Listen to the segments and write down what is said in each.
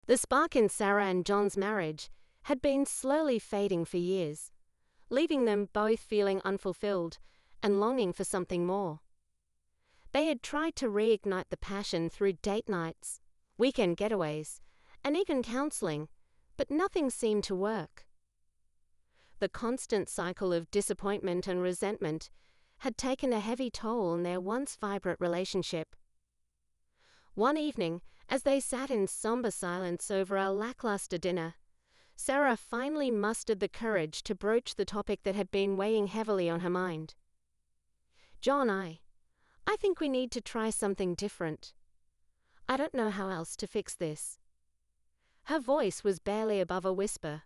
The spark in Sarah and John's marriage had been slowly fading for years, leaving them both feeling unfulfilled and longing for something more. They had tried to reignite the passion through date nights, weekend getaways, and even counseling, but nothing seemed to work. The constant cycle of disappointment and resentment had taken a heavy toll on their once vibrant relationship. One evening, as they sat in somber silence over a lackluster dinner, Sarah finally mustered the courage to broach the topic that had been weighing heavily on her mind. "John, I think we need to try something different. I don't know how else to fix this." Her voice was barely above a whisper,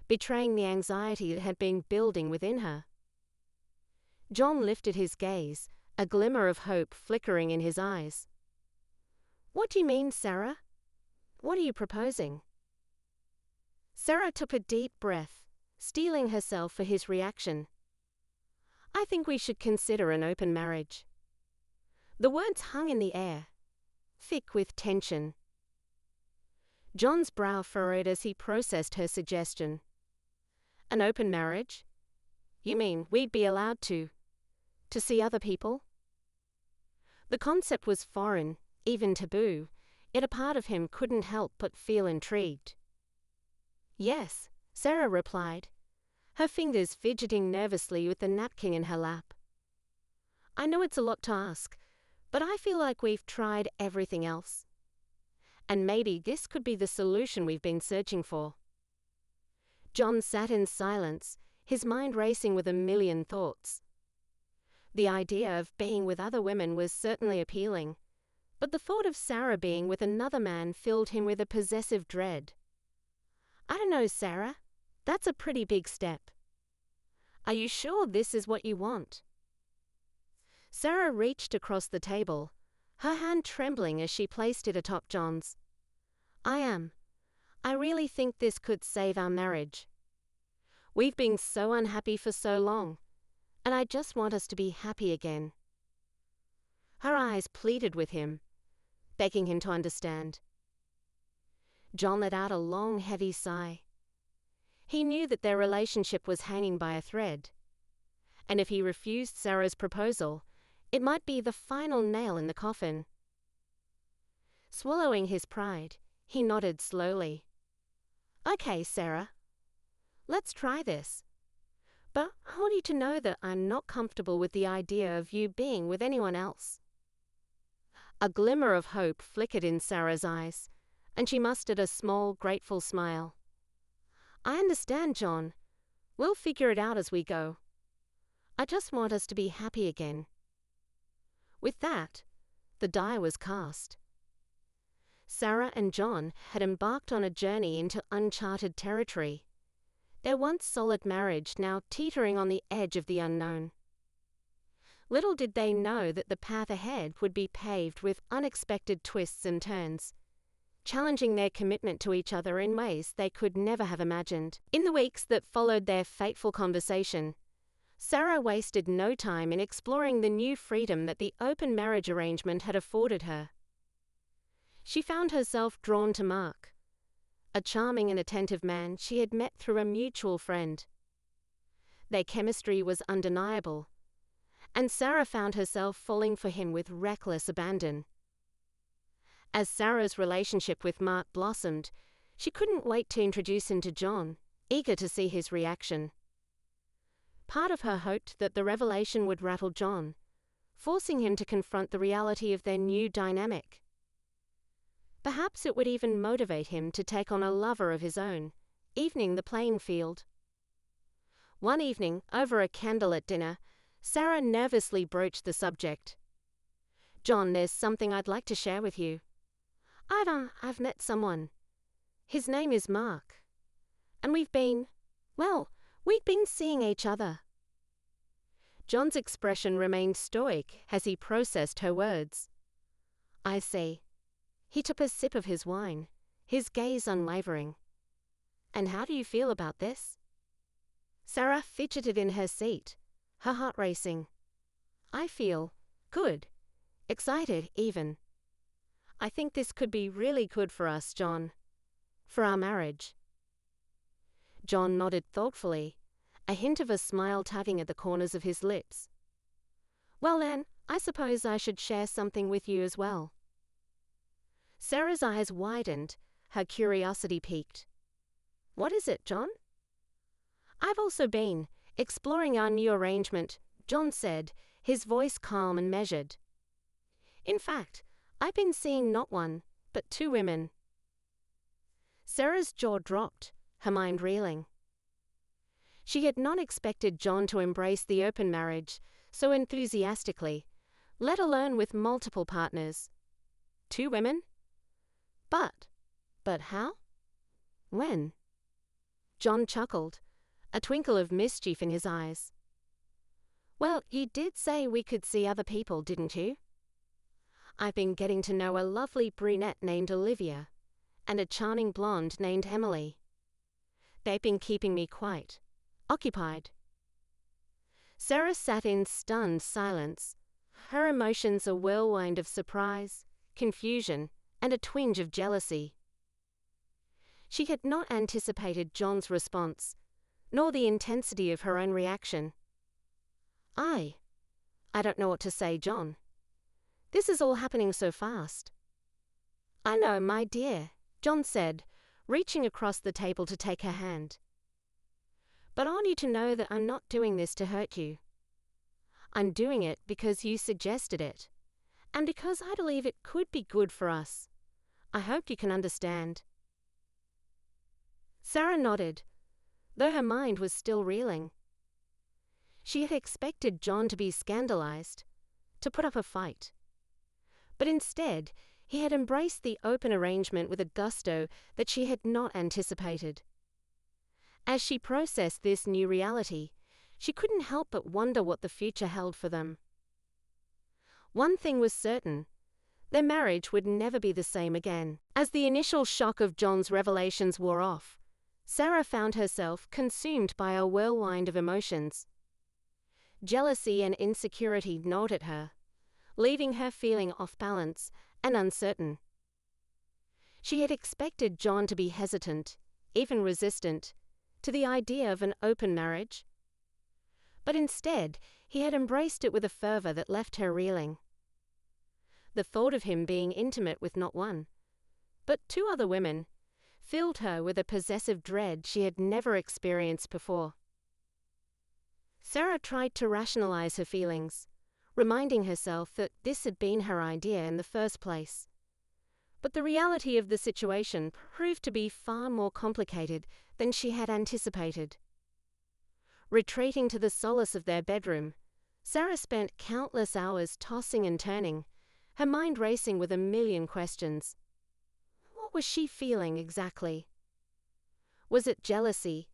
betraying the anxiety that had been building within her. John lifted his gaze, a glimmer of hope flickering in his eyes. "What do you mean, Sarah? What are you proposing?" Sarah took a deep breath, steeling herself for his reaction. "I think we should consider an open marriage." The words hung in the air, thick with tension. John's brow furrowed as he processed her suggestion. "An open marriage? You mean we'd be allowed to see other people?" The concept was foreign, even taboo, yet a part of him couldn't help but feel intrigued. "Yes," Sarah replied, her fingers fidgeting nervously with the napkin in her lap. "I know it's a lot to ask, but I feel like we've tried everything else. And maybe this could be the solution we've been searching for." John sat in silence, his mind racing with a million thoughts. The idea of being with other women was certainly appealing, but the thought of Sarah being with another man filled him with a possessive dread. "I don't know, Sarah. That's a pretty big step. Are you sure this is what you want?" Sarah reached across the table, her hand trembling as she placed it atop John's. "I am. I really think this could save our marriage. We've been so unhappy for so long, and I just want us to be happy again." Her eyes pleaded with him, begging him to understand. John let out a long, heavy sigh. He knew that their relationship was hanging by a thread, and if he refused Sarah's proposal, it might be the final nail in the coffin. Swallowing his pride, he nodded slowly. "Okay, Sarah. Let's try this. But I want you to know that I'm not comfortable with the idea of you being with anyone else." A glimmer of hope flickered in Sarah's eyes, and she mustered a small, grateful smile. "I understand, John. We'll figure it out as we go. I just want us to be happy again." With that, the die was cast. Sarah and John had embarked on a journey into uncharted territory, their once solid marriage now teetering on the edge of the unknown. Little did they know that the path ahead would be paved with unexpected twists and turns, challenging their commitment to each other in ways they could never have imagined. In the weeks that followed their fateful conversation, Sarah wasted no time in exploring the new freedom that the open marriage arrangement had afforded her. She found herself drawn to Mark, a charming and attentive man she had met through a mutual friend. Their chemistry was undeniable, and Sarah found herself falling for him with reckless abandon. As Sarah's relationship with Mark blossomed, she couldn't wait to introduce him to John, eager to see his reaction. Part of her hoped that the revelation would rattle John, forcing him to confront the reality of their new dynamic. Perhaps it would even motivate him to take on a lover of his own, evening the playing field. One evening, over a candlelit dinner, Sarah nervously broached the subject. "John, there's something I'd like to share with you. I've met someone. His name is Mark. And we've been seeing each other." John's expression remained stoic as he processed her words. "I see." He took a sip of his wine, his gaze unwavering. "And how do you feel about this?" Sarah fidgeted in her seat, her heart racing. "I feel good, excited even. I think this could be really good for us, John." for our marriage. John nodded thoughtfully, a hint of a smile tugging at the corners of his lips. Well then, I suppose I should share something with you as well. Sarah's eyes widened, her curiosity piqued. What is it, John? I've also been exploring our new arrangement, John said, his voice calm and measured. In fact, I've been seeing not one, but 2 women. Sarah's jaw dropped, her mind reeling. She had not expected John to embrace the open marriage so enthusiastically, let alone with multiple partners. 2 women? But how? When? John chuckled, a twinkle of mischief in his eyes. Well, you did say we could see other people, didn't you? I've been getting to know a lovely brunette named Olivia and a charming blonde named Emily. They've been keeping me quite occupied. Sarah sat in stunned silence, her emotions a whirlwind of surprise, confusion, and a twinge of jealousy. She had not anticipated John's response, nor the intensity of her own reaction. I don't know what to say, John. This is all happening so fast. I know, my dear, John said, reaching across the table to take her hand. But I want you to know that I'm not doing this to hurt you. I'm doing it because you suggested it, and because I believe it could be good for us. I hope you can understand. Sarah nodded, though her mind was still reeling. She had expected John to be scandalized, to put up a fight. But instead, he had embraced the open arrangement with a gusto that she had not anticipated. As she processed this new reality, she couldn't help but wonder what the future held for them. One thing was certain: their marriage would never be the same again. As the initial shock of John's revelations wore off, Sarah found herself consumed by a whirlwind of emotions. Jealousy and insecurity gnawed at her, leaving her feeling off balance and uncertain. She had expected John to be hesitant, even resistant, to the idea of an open marriage. But instead, he had embraced it with a fervor that left her reeling. The thought of him being intimate with not one, but 2 other women, filled her with a possessive dread she had never experienced before. Sarah tried to rationalize her feelings, reminding herself that this had been her idea in the first place. But the reality of the situation proved to be far more complicated than she had anticipated. Retreating to the solace of their bedroom, Sarah spent countless hours tossing and turning, her mind racing with a million questions. What was she feeling exactly? Was it jealousy,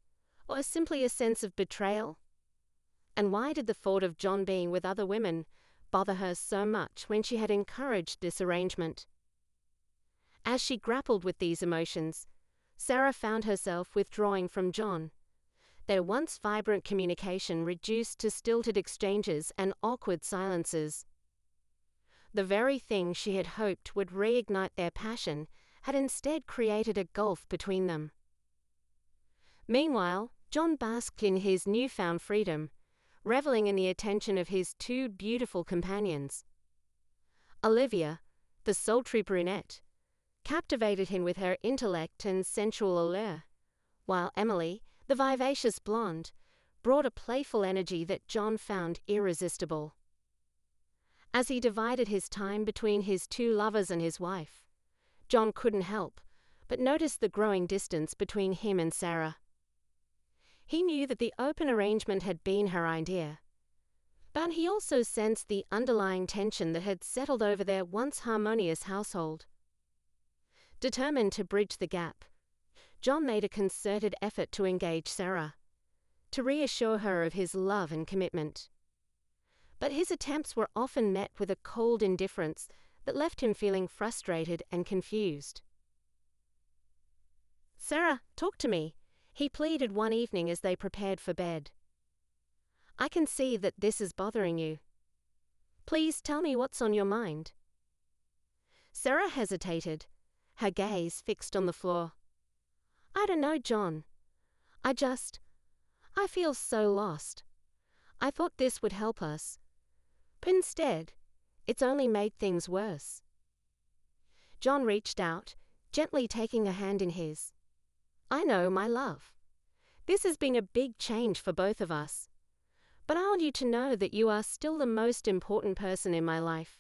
or simply a sense of betrayal? And why did the thought of John being with other women bother her so much when she had encouraged this arrangement? As she grappled with these emotions, Sarah found herself withdrawing from John, their once vibrant communication reduced to stilted exchanges and awkward silences. The very thing she had hoped would reignite their passion had instead created a gulf between them. Meanwhile, John basked in his newfound freedom, reveling in the attention of his 2 beautiful companions. Olivia, the sultry brunette, captivated him with her intellect and sensual allure, while Emily, the vivacious blonde, brought a playful energy that John found irresistible. As he divided his time between his 2 lovers and his wife, John couldn't help but notice the growing distance between him and Sarah. He knew that the open arrangement had been her idea, but he also sensed the underlying tension that had settled over their once harmonious household. Determined to bridge the gap, John made a concerted effort to engage Sarah, to reassure her of his love and commitment. But his attempts were often met with a cold indifference that left him feeling frustrated and confused. "Sarah, talk to me," he pleaded one evening as they prepared for bed. "I can see that this is bothering you. Please tell me what's on your mind." Sarah hesitated, her gaze fixed on the floor. I don't know, John. I feel so lost. I thought this would help us. But instead, it's only made things worse. John reached out, gently taking her hand in his. I know, my love. This has been a big change for both of us. But I want you to know that you are still the most important person in my life.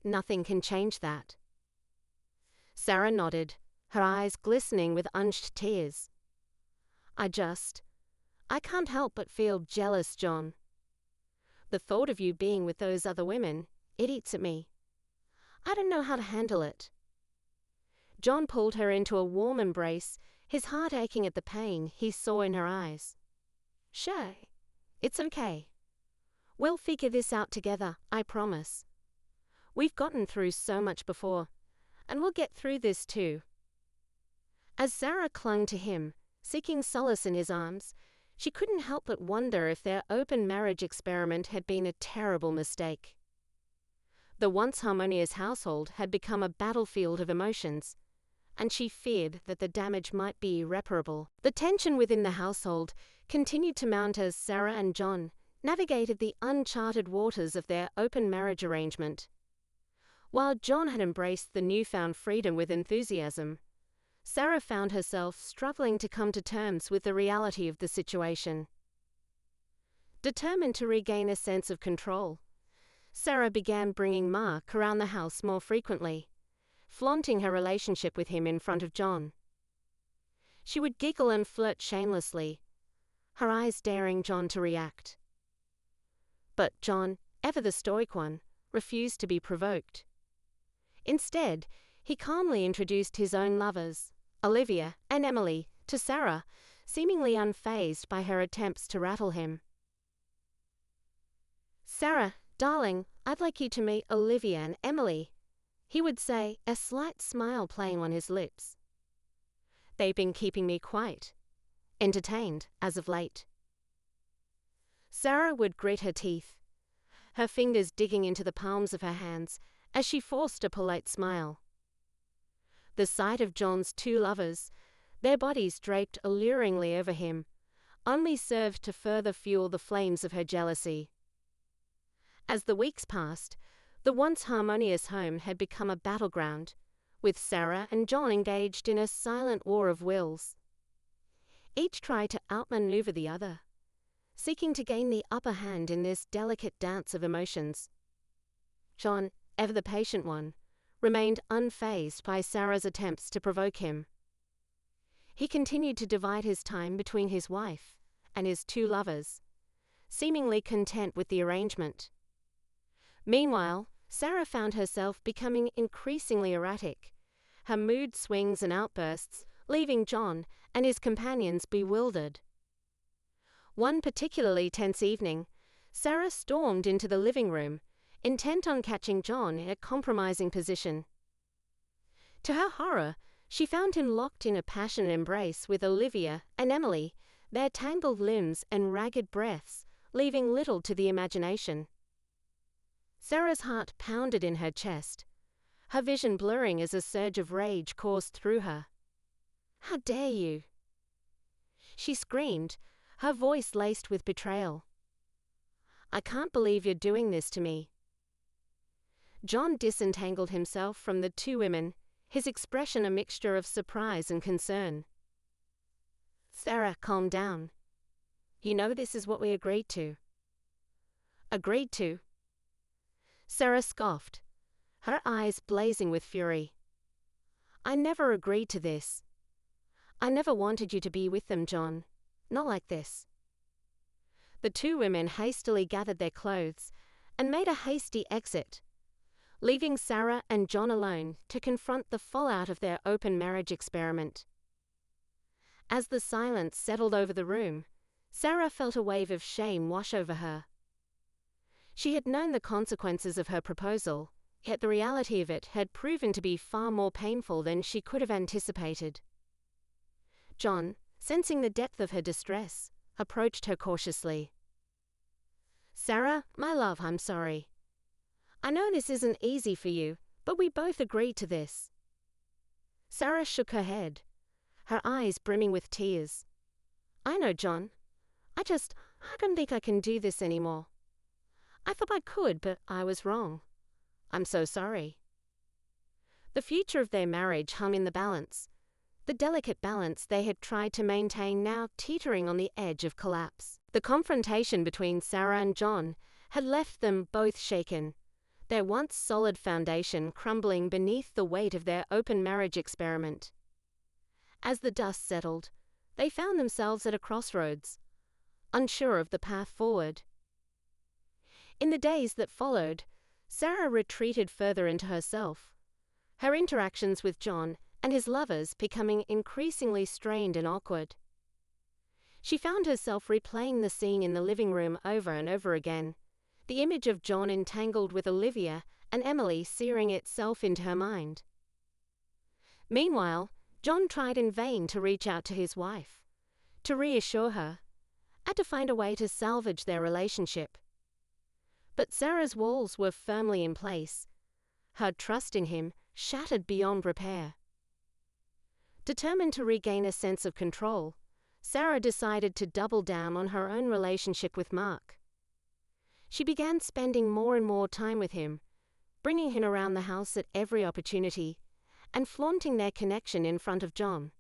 Nothing can change that. Sarah nodded, her eyes glistening with unshed tears. I can't help but feel jealous, John. The thought of you being with those other women, it eats at me. I don't know how to handle it. John pulled her into a warm embrace, his heart aching at the pain he saw in her eyes. Shay, it's okay. We'll figure this out together, I promise. We've gotten through so much before, and we'll get through this too. As Sarah clung to him, seeking solace in his arms, she couldn't help but wonder if their open marriage experiment had been a terrible mistake. The once harmonious household had become a battlefield of emotions, and she feared that the damage might be irreparable. The tension within the household continued to mount as Sarah and John navigated the uncharted waters of their open marriage arrangement. While John had embraced the newfound freedom with enthusiasm, Sarah found herself struggling to come to terms with the reality of the situation. Determined to regain a sense of control, Sarah began bringing Mark around the house more frequently, flaunting her relationship with him in front of John. She would giggle and flirt shamelessly, her eyes daring John to react. But John, ever the stoic one, refused to be provoked. Instead, he calmly introduced his own lovers, Olivia and Emily, to Sarah, seemingly unfazed by her attempts to rattle him. Sarah, darling, I'd like you to meet Olivia and Emily, he would say, a slight smile playing on his lips. They've been keeping me quite entertained as of late. Sarah would grit her teeth, her fingers digging into the palms of her hands as she forced a polite smile. The sight of John's two lovers, their bodies draped alluringly over him, only served to further fuel the flames of her jealousy. As the weeks passed, the once harmonious home had become a battleground, with Sarah and John engaged in a silent war of wills. Each tried to outmaneuver the other, seeking to gain the upper hand in this delicate dance of emotions. John, ever the patient one, remained unfazed by Sarah's attempts to provoke him. He continued to divide his time between his wife and his two lovers, seemingly content with the arrangement. Meanwhile, Sarah found herself becoming increasingly erratic, her mood swings and outbursts leaving John and his companions bewildered. One particularly tense evening, Sarah stormed into the living room, intent on catching John in a compromising position. To her horror, she found him locked in a passionate embrace with Olivia and Emily, their tangled limbs and ragged breaths leaving little to the imagination. Sarah's heart pounded in her chest, her vision blurring as a surge of rage coursed through her. "How dare you!" she screamed, her voice laced with betrayal. "I can't believe you're doing this to me." John disentangled himself from the two women, his expression a mixture of surprise and concern. "Sarah, calm down. You know this is what we agreed to." "Agreed to?" Sarah scoffed, her eyes blazing with fury. "I never agreed to this. I never wanted you to be with them, John. Not like this." The two women hastily gathered their clothes and made a hasty exit, leaving Sarah and John alone to confront the fallout of their open marriage experiment. As the silence settled over the room, Sarah felt a wave of shame wash over her. She had known the consequences of her proposal, yet the reality of it had proven to be far more painful than she could have anticipated. John, sensing the depth of her distress, approached her cautiously. "Sarah, my love, I'm sorry. I know this isn't easy for you, but we both agreed to this." Sarah shook her head, her eyes brimming with tears. "I know, John. I don't think I can do this anymore. I thought I could, but I was wrong. I'm so sorry." The future of their marriage hung in the balance, the delicate balance they had tried to maintain now teetering on the edge of collapse. The confrontation between Sarah and John had left them both shaken, their once solid foundation crumbling beneath the weight of their open marriage experiment. As the dust settled, they found themselves at a crossroads, unsure of the path forward. In the days that followed, Sarah retreated further into herself, her interactions with John and his lovers becoming increasingly strained and awkward. She found herself replaying the scene in the living room over and over again, the image of John entangled with Olivia and Emily searing itself into her mind. Meanwhile, John tried in vain to reach out to his wife, to reassure her, and to find a way to salvage their relationship. But Sarah's walls were firmly in place, her trust in him shattered beyond repair. Determined to regain a sense of control, Sarah decided to double down on her own relationship with Mark. She began spending more and more time with him, bringing him around the house at every opportunity, and flaunting their connection in front of John.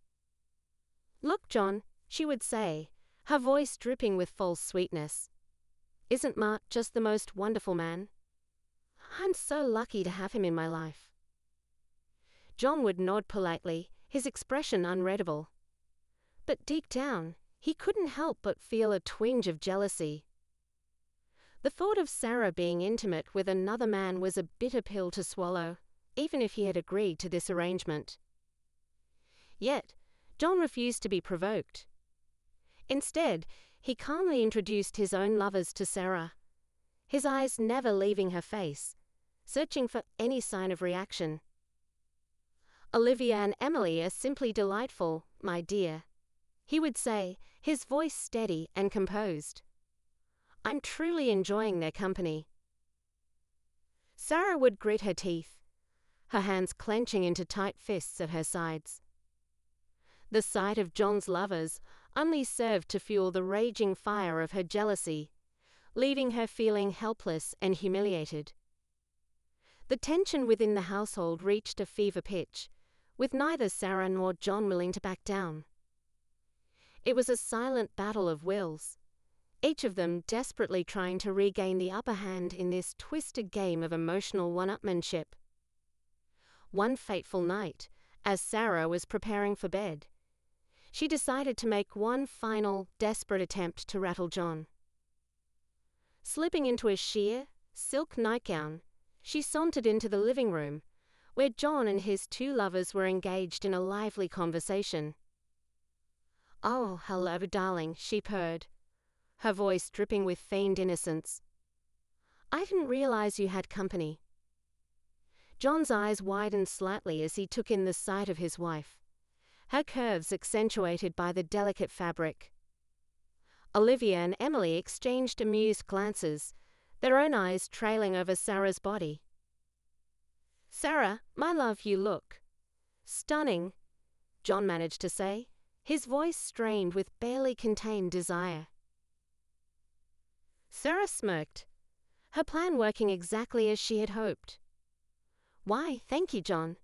"Look, John," she would say, her voice dripping with false sweetness. "Isn't Mark just the most wonderful man? I'm so lucky to have him in my life." John would nod politely, his expression unreadable. But deep down, he couldn't help but feel a twinge of jealousy. The thought of Sarah being intimate with another man was a bitter pill to swallow, even if he had agreed to this arrangement. Yet, John refused to be provoked. Instead, he calmly introduced his own lovers to Sarah, his eyes never leaving her face, searching for any sign of reaction. "Olivia and Emily are simply delightful, my dear," he would say, his voice steady and composed. "I'm truly enjoying their company." Sarah would grit her teeth, her hands clenching into tight fists at her sides. The sight of John's lovers only served to fuel the raging fire of her jealousy, leaving her feeling helpless and humiliated. The tension within the household reached a fever pitch, with neither Sarah nor John willing to back down. It was a silent battle of wills, each of them desperately trying to regain the upper hand in this twisted game of emotional one-upmanship. One fateful night, as Sarah was preparing for bed, she decided to make one final, desperate attempt to rattle John. Slipping into a sheer, silk nightgown, she sauntered into the living room, where John and his two lovers were engaged in a lively conversation. "Oh, hello, darling," she purred, her voice dripping with feigned innocence. "I didn't realize you had company." John's eyes widened slightly as he took in the sight of his wife, her curves accentuated by the delicate fabric. Olivia and Emily exchanged amused glances, their own eyes trailing over Sarah's body. "Sarah, my love, you look stunning," John managed to say, his voice strained with barely contained desire. Sarah smirked, her plan working exactly as she had hoped. "Why, thank you, John.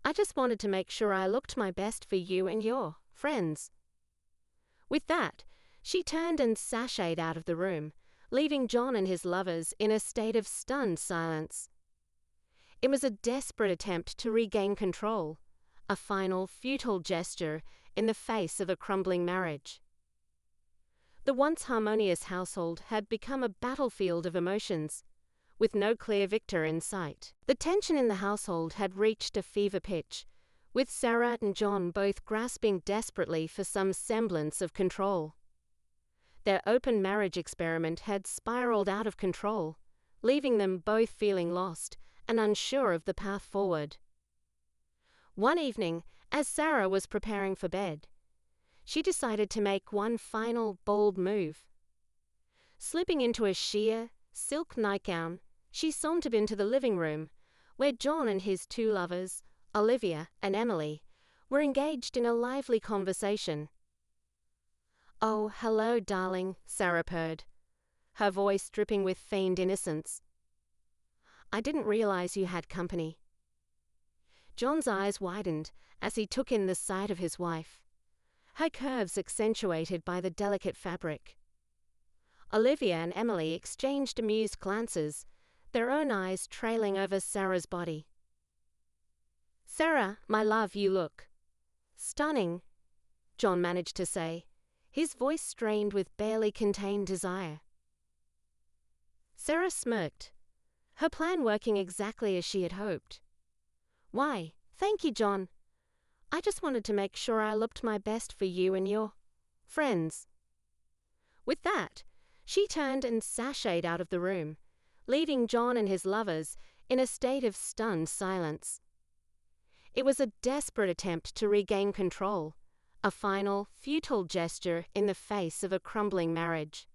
I just wanted to make sure I looked my best for you and your friends." With that, she turned and sashayed out of the room, leaving John and his lovers in a state of stunned silence. It was a desperate attempt to regain control, a final, futile gesture in the face of a crumbling marriage. The once harmonious household had become a battlefield of emotions, with no clear victor in sight. The tension in the household had reached a fever pitch, with Sarah and John both grasping desperately for some semblance of control. Their open marriage experiment had spiraled out of control, leaving them both feeling lost and unsure of the path forward. One evening, as Sarah was preparing for bed, she decided to make one final bold move. Slipping into a sheer, silk nightgown, she sauntered into the living room, where John and his two lovers, Olivia and Emily, were engaged in a lively conversation. "Oh, hello, darling," Sarah purred, her voice dripping with feigned innocence. "I didn't realize you had company." John's eyes widened as he took in the sight of his wife, her curves accentuated by the delicate fabric. Olivia and Emily exchanged amused glances, their own eyes trailing over Sarah's body. "Sarah, my love, you look stunning," John managed to say, his voice strained with barely contained desire. Sarah smirked, her plan working exactly as she had hoped. "Why, thank you, John. I just wanted to make sure I looked my best for you and your friends." With that, she turned and sashayed out of the room, leaving John and his lovers in a state of stunned silence. It was a desperate attempt to regain control, a final, futile gesture in the face of a crumbling marriage.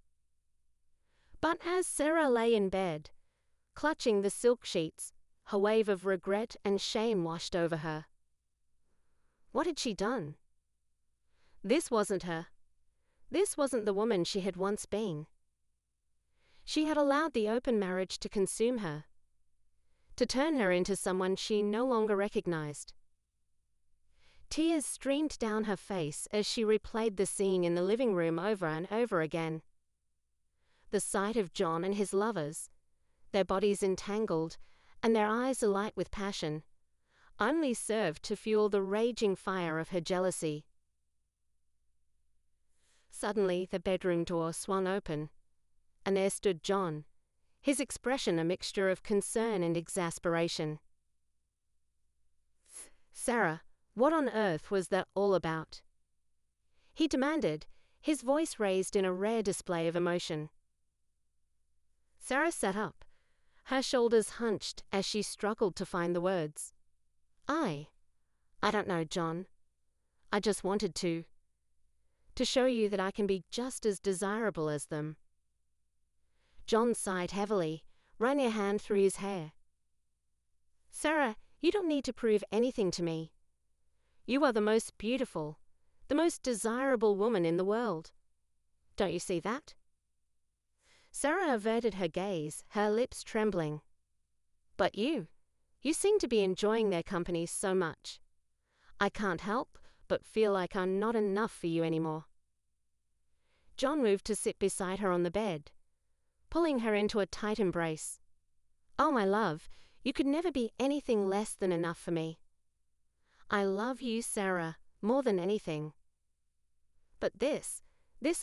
But as Sarah lay in bed, clutching the silk sheets, a wave of regret and shame washed over her. What had she done? This wasn't her. This wasn't the woman she had once been. She had allowed the open marriage to consume her, to turn her into someone she no longer recognized. Tears streamed down her face as she replayed the scene in the living room over and over again. The sight of John and his lovers, their bodies entangled and their eyes alight with passion, only served to fuel the raging fire of her jealousy. Suddenly, the bedroom door swung open, and there stood John, his expression a mixture of concern and exasperation. "Sarah, what on earth was that all about?" he demanded, his voice raised in a rare display of emotion. Sarah sat up, her shoulders hunched as she struggled to find the words. I don't know, John. I just wanted to show you that I can be just as desirable as them." John sighed heavily, running a hand through his hair. "Sarah, you don't need to prove anything to me. You are the most beautiful, the most desirable woman in the world. Don't you see that?" Sarah averted her gaze, her lips trembling. "But you seem to be enjoying their company so much. I can't help but feel like I'm not enough for you anymore." John moved to sit beside her on the bed, pulling her into a tight embrace. "Oh, my love, you could never be anything less than enough for me. I love you, Sarah, more than anything. But this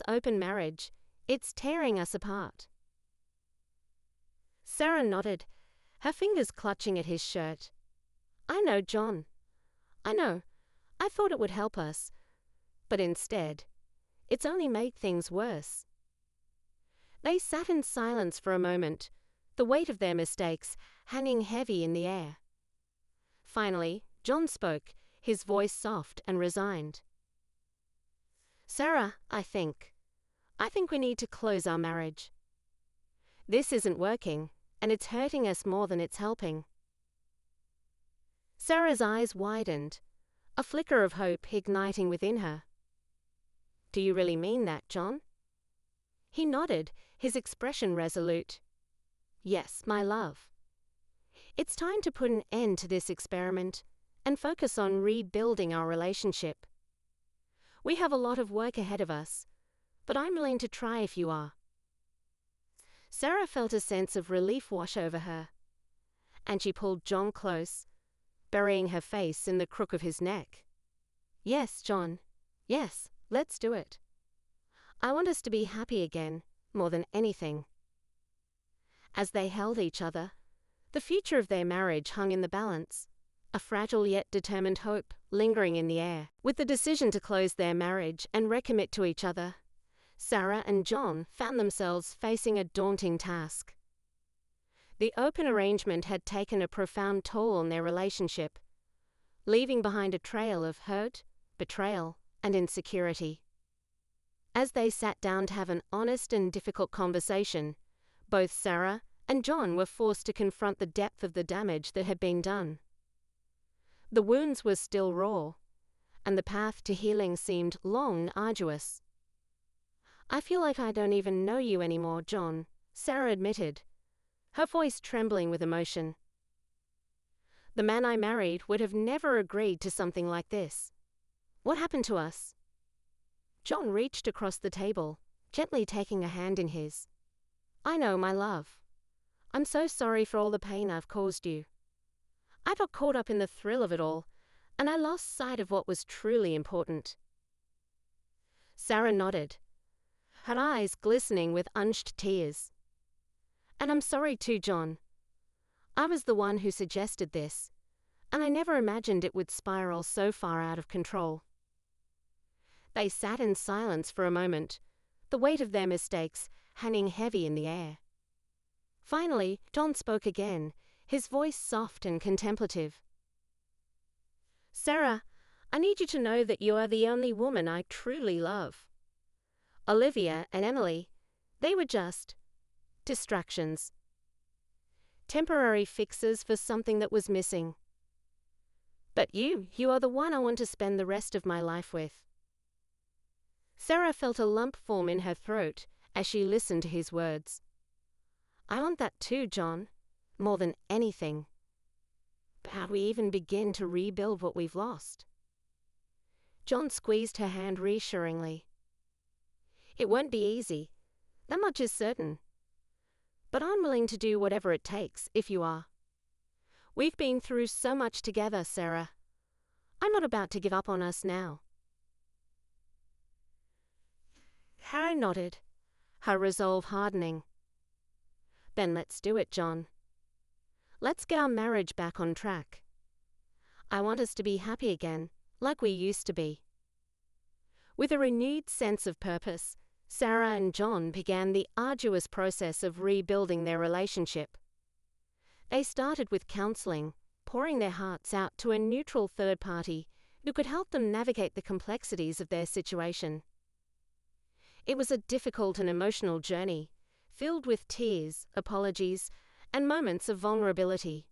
open marriage, it's tearing us apart." Sarah nodded, her fingers clutching at his shirt. "I know, John. I know. I thought it would help us. But instead, it's only made things worse." They sat in silence for a moment, the weight of their mistakes hanging heavy in the air. Finally, John spoke, his voice soft and resigned. "Sarah, I think we need to close our marriage. This isn't working, and it's hurting us more than it's helping." Sarah's eyes widened, a flicker of hope igniting within her. "Do you really mean that, John?" He nodded, his expression resolute. "Yes, my love. It's time to put an end to this experiment and focus on rebuilding our relationship. We have a lot of work ahead of us, but I'm willing to try if you are." Sarah felt a sense of relief wash over her, and she pulled John close, burying her face in the crook of his neck. "Yes, John. Yes, let's do it. I want us to be happy again, more than anything." As they held each other, the future of their marriage hung in the balance, a fragile yet determined hope lingering in the air. With the decision to close their marriage and recommit to each other, Sarah and John found themselves facing a daunting task. The open arrangement had taken a profound toll on their relationship, leaving behind a trail of hurt, betrayal, and insecurity. As they sat down to have an honest and difficult conversation, both Sarah and John were forced to confront the depth of the damage that had been done. The wounds were still raw, and the path to healing seemed long and arduous. "I feel like I don't even know you anymore, John," Sarah admitted, her voice trembling with emotion. "The man I married would have never agreed to something like this. What happened to us?" John reached across the table, gently taking a hand in his. "I know, my love. I'm so sorry for all the pain I've caused you. I got caught up in the thrill of it all, and I lost sight of what was truly important." Sarah nodded, her eyes glistening with unshed tears. "And I'm sorry too, John. I was the one who suggested this, and I never imagined it would spiral so far out of control." They sat in silence for a moment, the weight of their mistakes hanging heavy in the air. Finally, John spoke again, his voice soft and contemplative. "Sarah, I need you to know that you are the only woman I truly love. Olivia and Emily, they were just distractions. Temporary fixes for something that was missing. But you are the one I want to spend the rest of my life with." Sarah felt a lump form in her throat as she listened to his words. "I want that too, John, more than anything. But how do we even begin to rebuild what we've lost?" John squeezed her hand reassuringly. "It won't be easy, that much is certain. But I'm willing to do whatever it takes, if you are. We've been through so much together, Sarah. I'm not about to give up on us now." Sarah nodded, her resolve hardening. "Then let's do it, John. Let's get our marriage back on track. I want us to be happy again, like we used to be." With a renewed sense of purpose, Sarah and John began the arduous process of rebuilding their relationship. They started with counseling, pouring their hearts out to a neutral third party who could help them navigate the complexities of their situation. It was a difficult and emotional journey, filled with tears, apologies, and moments of vulnerability.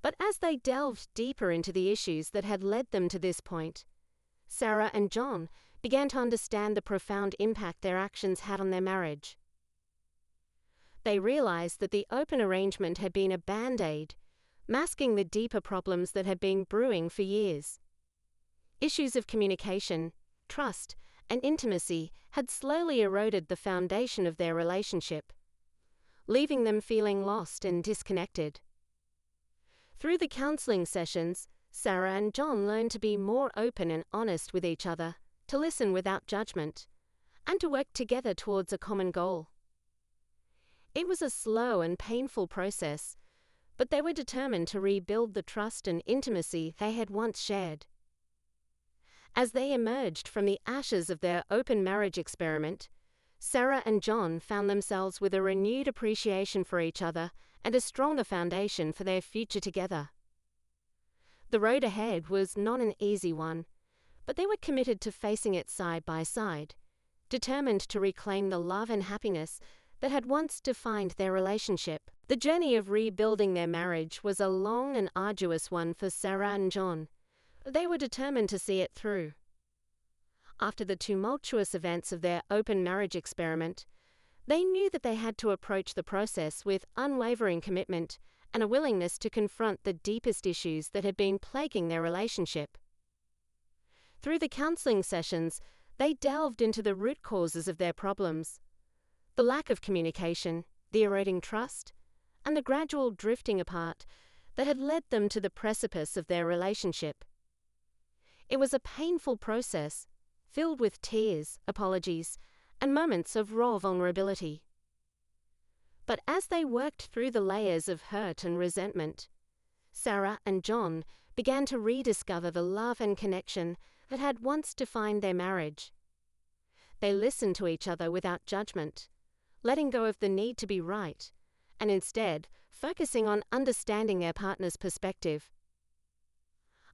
But as they delved deeper into the issues that had led them to this point, Sarah and John began to understand the profound impact their actions had on their marriage. They realized that the open arrangement had been a band-aid, masking the deeper problems that had been brewing for years. Issues of communication, trust, and intimacy had slowly eroded the foundation of their relationship, leaving them feeling lost and disconnected. Through the counseling sessions, Sarah and John learned to be more open and honest with each other, to listen without judgment, and to work together towards a common goal. It was a slow and painful process, but they were determined to rebuild the trust and intimacy they had once shared. As they emerged from the ashes of their open marriage experiment, Sarah and John found themselves with a renewed appreciation for each other and a stronger foundation for their future together. The road ahead was not an easy one, but they were committed to facing it side by side, determined to reclaim the love and happiness that had once defined their relationship. The journey of rebuilding their marriage was a long and arduous one for Sarah and John. They were determined to see it through. After the tumultuous events of their open marriage experiment, they knew that they had to approach the process with unwavering commitment and a willingness to confront the deepest issues that had been plaguing their relationship. Through the counseling sessions, they delved into the root causes of their problems: the lack of communication, the eroding trust, and the gradual drifting apart that had led them to the precipice of their relationship. It was a painful process, filled with tears, apologies, and moments of raw vulnerability. But as they worked through the layers of hurt and resentment, Sarah and John began to rediscover the love and connection that had once defined their marriage. They listened to each other without judgment, letting go of the need to be right, and instead focusing on understanding their partner's perspective.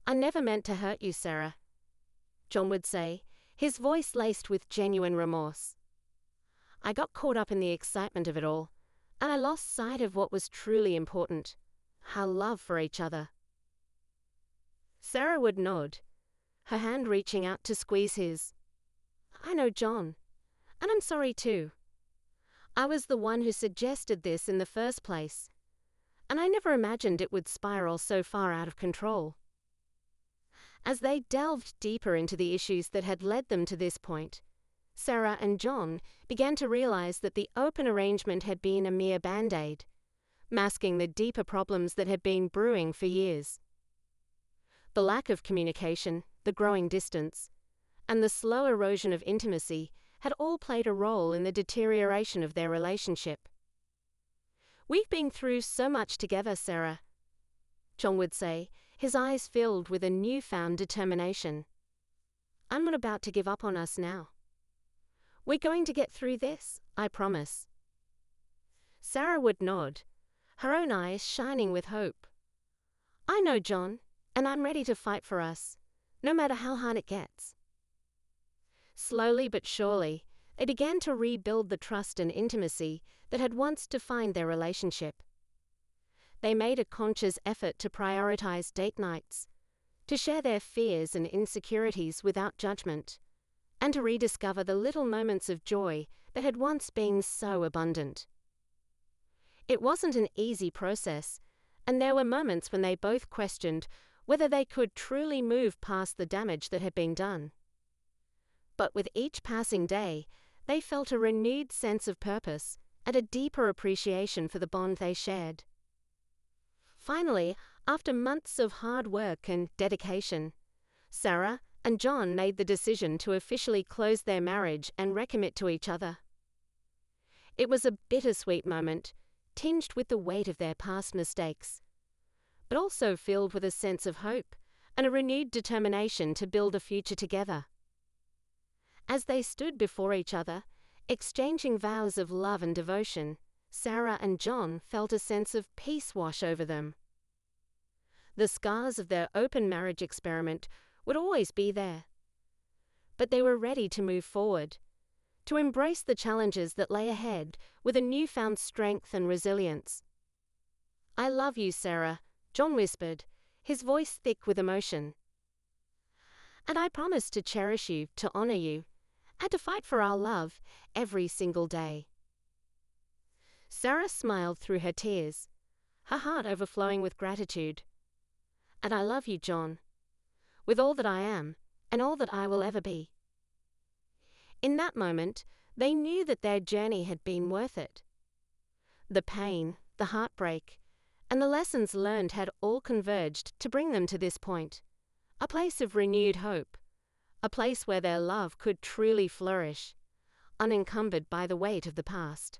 "I never meant to hurt you, Sarah," John would say, his voice laced with genuine remorse. "I got caught up in the excitement of it all, and I lost sight of what was truly important: our love for each other." Sarah would nod, her hand reaching out to squeeze his. "I know, John, and I'm sorry too. I was the one who suggested this in the first place, and I never imagined it would spiral so far out of control." As they delved deeper into the issues that had led them to this point, Sarah and John began to realize that the open arrangement had been a mere band-aid, masking the deeper problems that had been brewing for years. The lack of communication, the growing distance, and the slow erosion of intimacy had all played a role in the deterioration of their relationship. "We've been through so much together, Sarah," John would say, his eyes filled with a newfound determination. "I'm not about to give up on us now. We're going to get through this, I promise." Sarah would nod, her own eyes shining with hope. "I know, John, and I'm ready to fight for us, no matter how hard it gets." Slowly but surely, they began to rebuild the trust and intimacy that had once defined their relationship. They made a conscious effort to prioritize date nights, to share their fears and insecurities without judgment, and to rediscover the little moments of joy that had once been so abundant. It wasn't an easy process, and there were moments when they both questioned whether they could truly move past the damage that had been done. But with each passing day, they felt a renewed sense of purpose and a deeper appreciation for the bond they shared. Finally, after months of hard work and dedication, Sarah and John made the decision to officially close their marriage and recommit to each other. It was a bittersweet moment, tinged with the weight of their past mistakes, but also filled with a sense of hope and a renewed determination to build a future together. As they stood before each other, exchanging vows of love and devotion, Sarah and John felt a sense of peace wash over them. The scars of their open marriage experiment would always be there, but they were ready to move forward, to embrace the challenges that lay ahead with a newfound strength and resilience. "I love you, Sarah," John whispered, his voice thick with emotion. "And I promise to cherish you, to honor you, and to fight for our love every single day." Sarah smiled through her tears, her heart overflowing with gratitude. "And I love you, John, with all that I am and all that I will ever be." In that moment, they knew that their journey had been worth it. The pain, the heartbreak, and the lessons learned had all converged to bring them to this point, a place of renewed hope, a place where their love could truly flourish, unencumbered by the weight of the past.